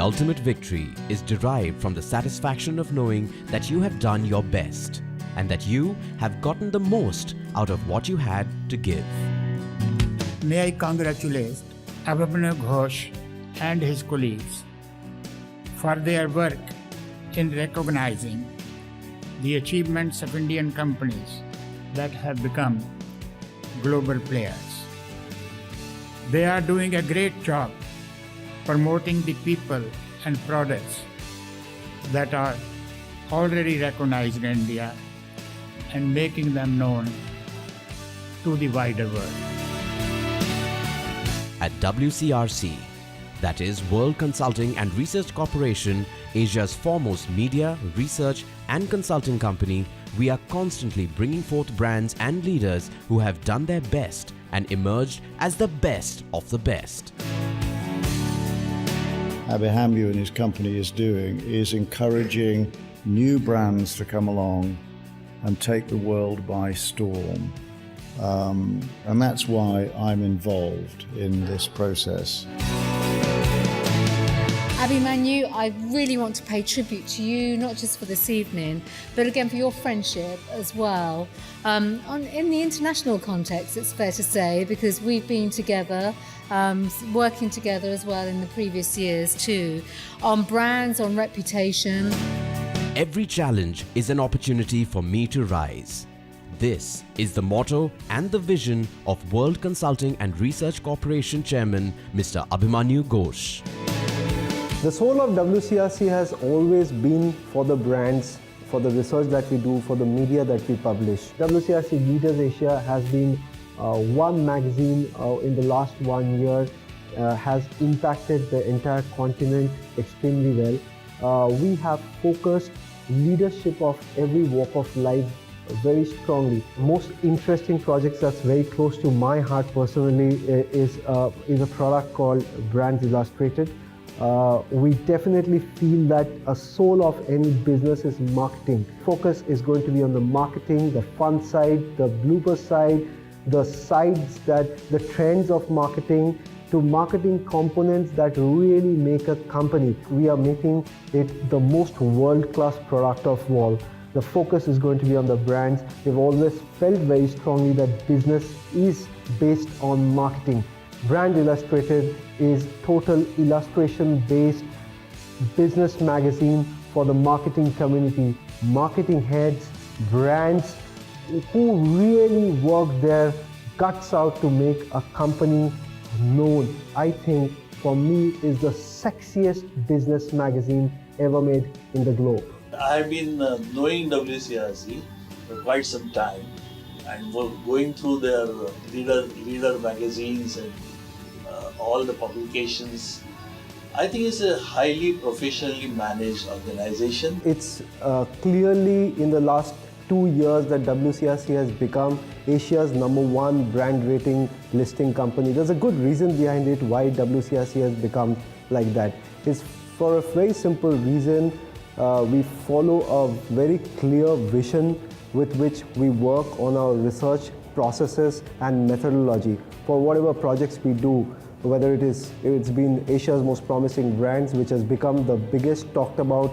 ultimate victory is derived from the satisfaction of knowing that you have done your best and that you have gotten the most out of what you had to give. May I congratulate Abhimanyu Ghosh and his colleagues for their work in recognizing the achievements of Indian companies that have become global players. They are doing a great job promoting the people and products that are already recognized in India and making them known to the wider world. At WCRC, that is World Consulting and Research Corporation, Asia's foremost media, research and consulting company, we are constantly bringing forth brands and leaders who have done their best and emerged as the best of the best. Abhimanyu and his company is doing is encouraging new brands to come along and take the world by storm. And that's why I'm involved in this process. Abhimanyu, I really want to pay tribute to you, not just for this evening, but again for your friendship as well. In the international context, it's fair to say, because we've been together, working together as well in the previous years too, on brands, on reputation. Every challenge is an opportunity for me to rise. This is the motto and the vision of World Consulting and Research Corporation Chairman Mr. Abhimanyu Ghosh. The soul of WCRC has always been for the brands, for the research that we do, for the media that we publish. WCRC Leaders Asia has been one magazine in the last 1 year, has impacted the entire continent extremely well. We have focused leadership of every walk of life very strongly. Most interesting projects that's very close to my heart personally is a product called Brands Illustrated. We definitely feel that a soul of any business is marketing. Focus is going to be on the marketing, the fun side, the blooper side, the sides that the trends of marketing, to marketing components that really make a company. We are making it the most world-class product of all. The focus is going to be on the brands. We've always felt very strongly that business is based on marketing. Brand Illustrated is total illustration-based business magazine for the marketing community. Marketing heads, brands who really work their guts out to make a company known. I think for me is the sexiest business magazine ever made in the globe. I have been knowing WCRC for quite some time and going through their leader magazines and all the publications. I think it's a highly professionally managed organization. It's clearly in the last 2 years that WCRC has become Asia's #1 brand rating listing company. There's a good reason behind it why WCRC has become like that. It's for a very simple reason. We follow a very clear vision with which we work on our research processes and methodology for whatever projects we do, whether it's been Asia's most promising brands, which has become the biggest talked about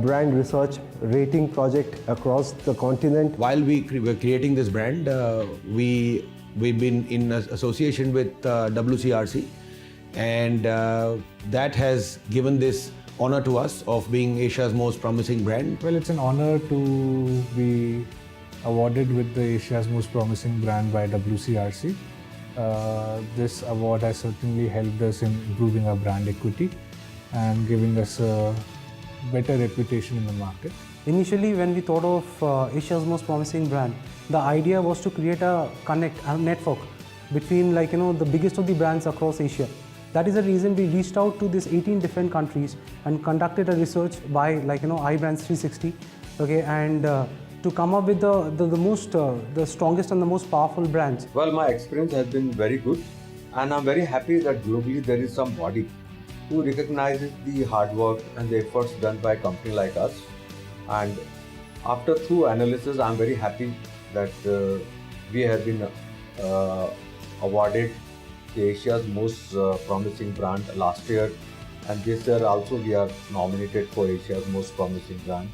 brand research rating project across the continent. While we were creating this brand, we've been in association with WCRC, and that has given this honor to us of being Asia's most promising brand. Well, it's an honor to be awarded with the Asia's most promising brand by WCRC. This award has certainly helped us in improving our brand equity and giving us a better reputation in the market. Initially, when we thought of Asia's most promising brand, the idea was to create a network between the biggest of the brands across Asia. That is the reason we reached out to these 18 different countries and conducted a research by iBrands 360, okay, and to come up with the strongest and the most powerful brands. Well, my experience has been very good, and I'm very happy that globally there is some body who recognizes the hard work and the efforts done by a company like us. And after through analysis, I'm very happy that we have been awarded the Asia's most promising brand last year And this year also we are nominated for Asia's Most Promising Brand.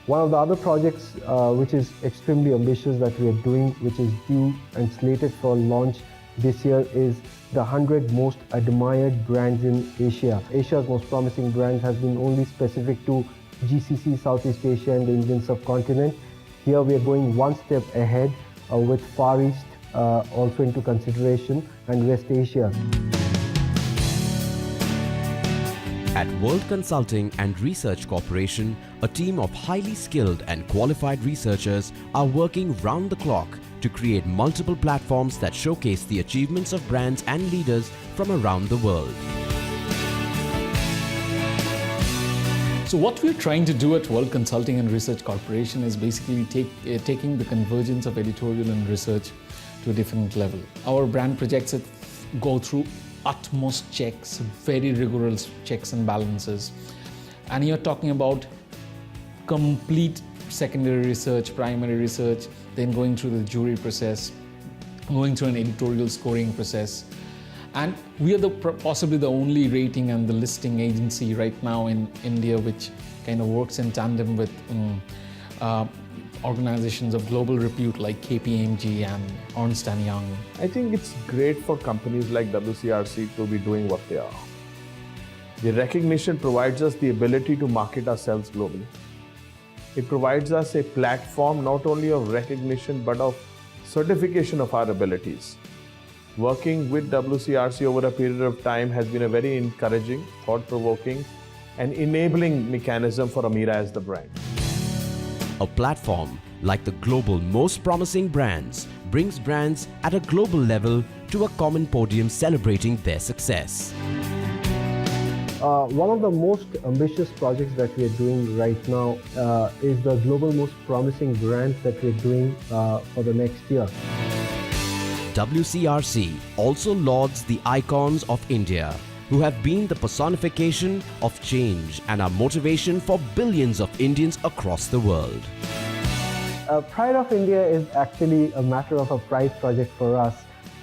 One of the other projects which is extremely ambitious that we are doing, which is due and slated for launch this year, is the 100 most admired brands in Asia. Asia's Most Promising Brands has been only specific to GCC, Southeast Asia and the Indian subcontinent. Here we are going one step ahead with Far East also into consideration and West Asia. At World Consulting and Research Corporation, a team of highly skilled and qualified researchers are working round the clock to create multiple platforms that showcase the achievements of brands and leaders from around the world. So what we're trying to do at World Consulting and Research Corporation is basically taking the convergence of editorial and research to a different level. Our brand projects go through utmost checks, very rigorous checks and balances. And you're talking about complete secondary research, primary research, then going through the jury process, going through an editorial scoring process. And we are possibly the only rating and the listing agency right now in India which kind of works in tandem with organizations of global repute like KPMG and Ernst & Young. I think it's great for companies like WCRC to be doing what they are. The recognition provides us the ability to market ourselves globally. It provides us a platform not only of recognition but of certification of our abilities. Working with WCRC over a period of time has been a very encouraging, thought-provoking and enabling mechanism for Ameera as the brand. A platform like the Global Most Promising Brands brings brands at a global level to a common podium celebrating their success. One of the most ambitious projects that we are doing right now is the Global Most Promising Brands that we are doing for the next year. WCRC also lauds the icons of India, who have been the personification of change and are motivation for billions of Indians across the world. Pride of India is actually a matter of a pride project for us.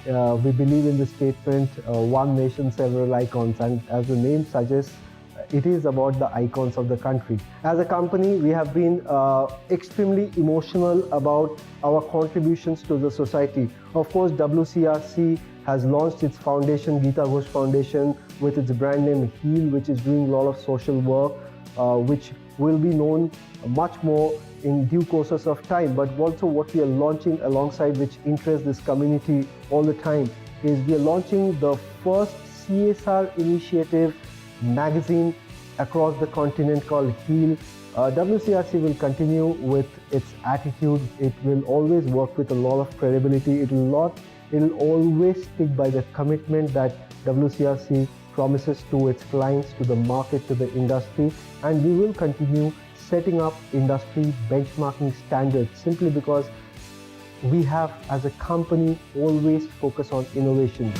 We believe in the statement, one nation, several icons, and as the name suggests, it is about the icons of the country. As a company, we have been extremely emotional about our contributions to the society. Of course, WCRC has launched its foundation, Geeta Ghosh Foundation, with its brand name HEAL, which is doing a lot of social work, which will be known much more in due courses of time. But also what we are launching alongside, which interests this community all the time, is we are launching the first CSR initiative magazine across the continent called HEAL. WCRC will continue with its attitude. It will always work with a lot of credibility. It will always stick by the commitment that WCRC promises to its clients, to the market, to the industry, and we will continue setting up industry benchmarking standards simply because we have, as a company, always focused on innovation.